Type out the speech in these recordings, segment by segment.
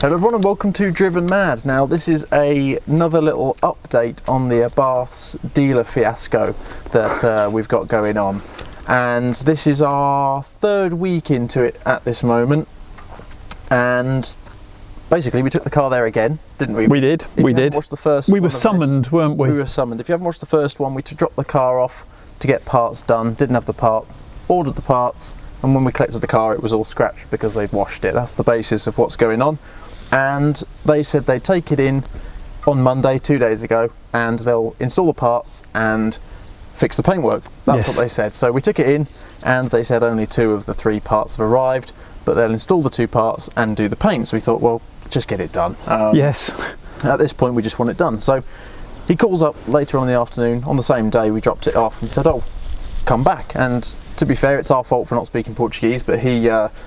Hello everyone and welcome to Drivenmad. Now this is another little update on the Abarth's dealer fiasco that we've got going on, and this is our third week into it at this moment. And basically we took the car there again, didn't we? We did. We did. Watched the first we were summoned, weren't we? We were summoned. If you haven't watched the first one, we dropped the car off to get parts done, didn't have the parts, ordered the parts, and when we collected the car it was all scratched because they'd washed it. That's the basis of what's going on. And they said they'd take it in on Monday, 2 days ago, and they'll install the parts and fix the paintwork. That's what they said. So we took it in and they said only 2 of the 3 parts have arrived, but they'll install the 2 parts and do the paint. So we thought, well, just get it done. Yes. At this point we just want it done. So he calls up later on in the afternoon, on the same day we dropped it off, and said, oh, come back. And to be fair, it's our fault for not speaking Portuguese, but he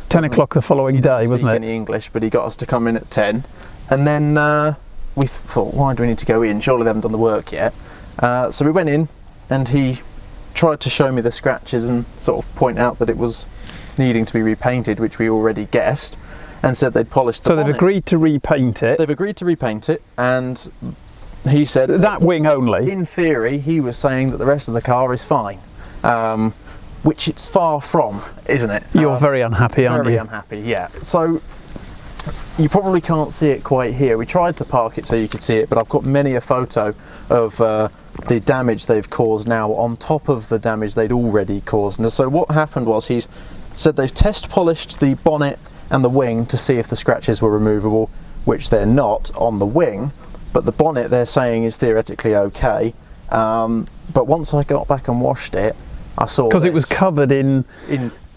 10 o'clock the following day, wasn't it? Any English, but he got us to come in at 10, and then we thought, why do we need to go in? Surely they haven't done the work yet. So we went in, and he tried to show me the scratches and sort of point out that it was needing to be repainted, which we already guessed, and said they'd polished the bonnet. They've agreed to repaint it. They've agreed to repaint it, and he said that wing only. In theory, he was saying that the rest of the car is fine. Which it's far from, isn't it? You're very unhappy, aren't you? Very unhappy, yeah. So you probably can't see it quite here. We tried to park it so you could see it, but I've got many a photo of the damage they've caused now on top of the damage they'd already caused. And so what happened was, he's said they've test polished the bonnet and the wing to see if the scratches were removable, which they're not on the wing, but the bonnet they're saying is theoretically okay. But once I got back and washed it, I saw, because it was covered in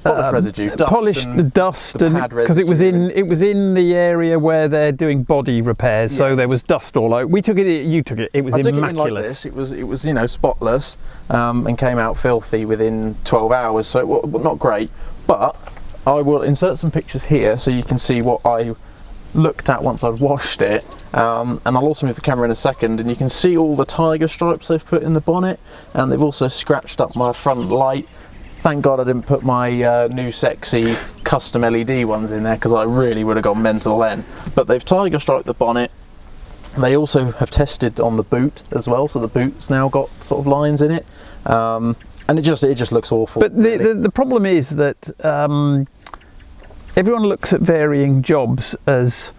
polish residue, dust, and because it was in the area where they're doing body repairs, so there was dust all over. We took it. You took it. It was immaculate. I took it in like this. It was you know, spotless, and came out filthy within 12 hours. So not great, but I will insert some pictures here so you can see what I looked at once I'd washed it, and I'll also move the camera in a second, and you can see all the tiger stripes they've put in the bonnet, and they've also scratched up my front light. Thank God I didn't put my new sexy custom LED ones in there, because I really would have gone mental then. But they've tiger striped the bonnet. They also have tested on the boot as well, so the boot's now got sort of lines in it, and it just looks awful. But the problem is that everyone looks at varying jobs as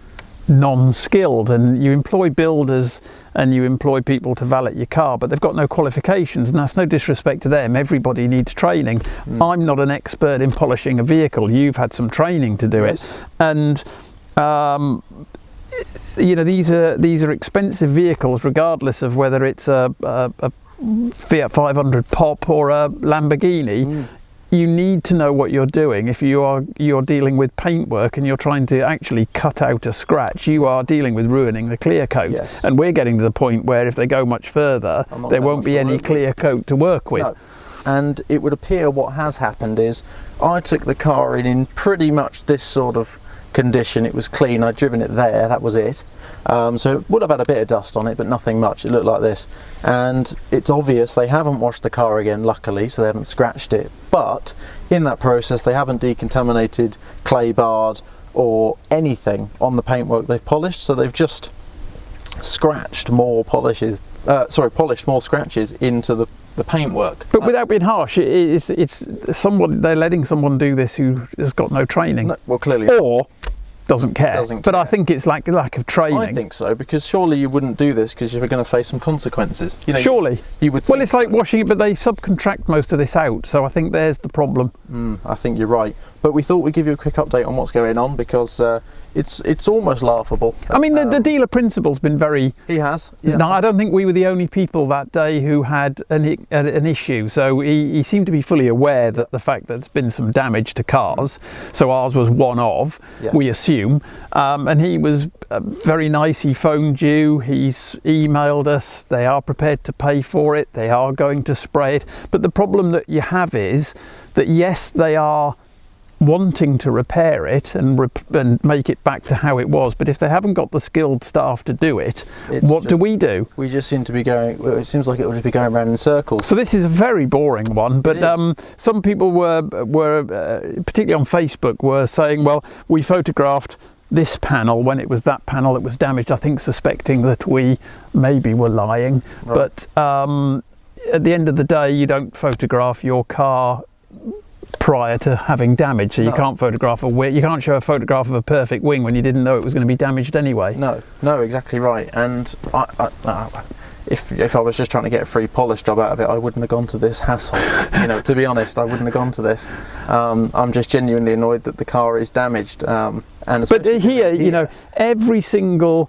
non-skilled, and you employ builders and you employ people to valet your car, but they've got no qualifications, and that's no disrespect to them. Everybody needs training. I'm not an expert in polishing a vehicle. You've had some training to do it, and you know, these are expensive vehicles, regardless of whether it's a Fiat 500 Pop or a Lamborghini. You need to know what you're doing. If you're dealing with paintwork and you're trying to actually cut out a scratch, you are dealing with ruining the clear coat. Yes. And we're getting to the point where if they go much further, there won't be any clear coat to work with. No. And it would appear what has happened is, I took the car in pretty much this sort of condition. It was clean. I'd driven it there, that was it. So it would have had a bit of dust on it, but nothing much. It looked like this, and it's obvious they haven't washed the car again, luckily, so they haven't scratched it. But in that process they haven't decontaminated, clay barred or anything on the paintwork they've polished, so they've just scratched more polishes, polished more scratches into the paintwork. But without being harsh, it's someone, they're letting someone do this who has got no training. No, well, clearly. Or doesn't care. But I think it's like lack of training. I think so, because surely you wouldn't do this because you're going to face some consequences. You know, surely. You would. Well, it's like washing it, but they subcontract most of this out, so I think there's the problem. I think you're right. But we thought we'd give you a quick update on what's going on, because it's almost laughable. I mean, the dealer principal's been very... He has. Yeah. No, I don't think we were the only people that day who had an issue. So he seemed to be fully aware that the fact that there's been some damage to cars. So ours was one of, we assume. And he was very nice. He phoned you, he's emailed us. They are prepared to pay for it. They are going to spray it. But the problem that you have is that, yes, they are wanting to repair it and make it back to how it was, but if they haven't got the skilled staff to do it, what do? We just seem to be going, well, it seems like it will just be going around in circles. So this is a very boring one, but some people were particularly on Facebook, were saying, well, we photographed this panel when it was that panel that was damaged, I think suspecting that we maybe were lying. Right. But at the end of the day, you don't photograph your car prior to having damage, so you can't photograph a wing. You can't show a photograph of a perfect wing when you didn't know it was going to be damaged anyway. No, exactly right. And if I was just trying to get a free polish job out of it, I wouldn't have gone to this hassle. You know, to be honest, I wouldn't have gone to this. I'm just genuinely annoyed that the car is damaged. But here, you know, every single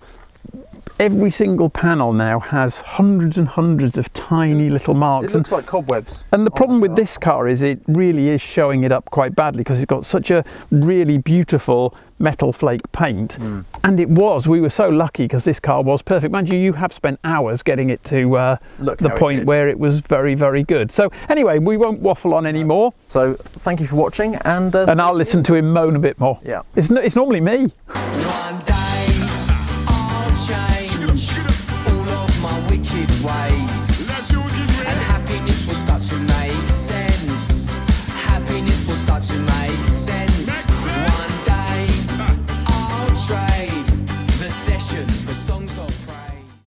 panel now has hundreds and hundreds of tiny little marks. It looks like cobwebs. And the problem with this car is it really is showing it up quite badly, because it's got such a really beautiful metal flake paint. And we were so lucky because this car was perfect. Mind you, you have spent hours getting it to the point where it was very, very good. So anyway, we won't waffle on anymore. So thank you for watching, and I'll listen to him moan a bit more. Yeah. It's normally me. One day I'll change all of my wicked ways, and happiness will start to make sense. Happiness will start to make sense.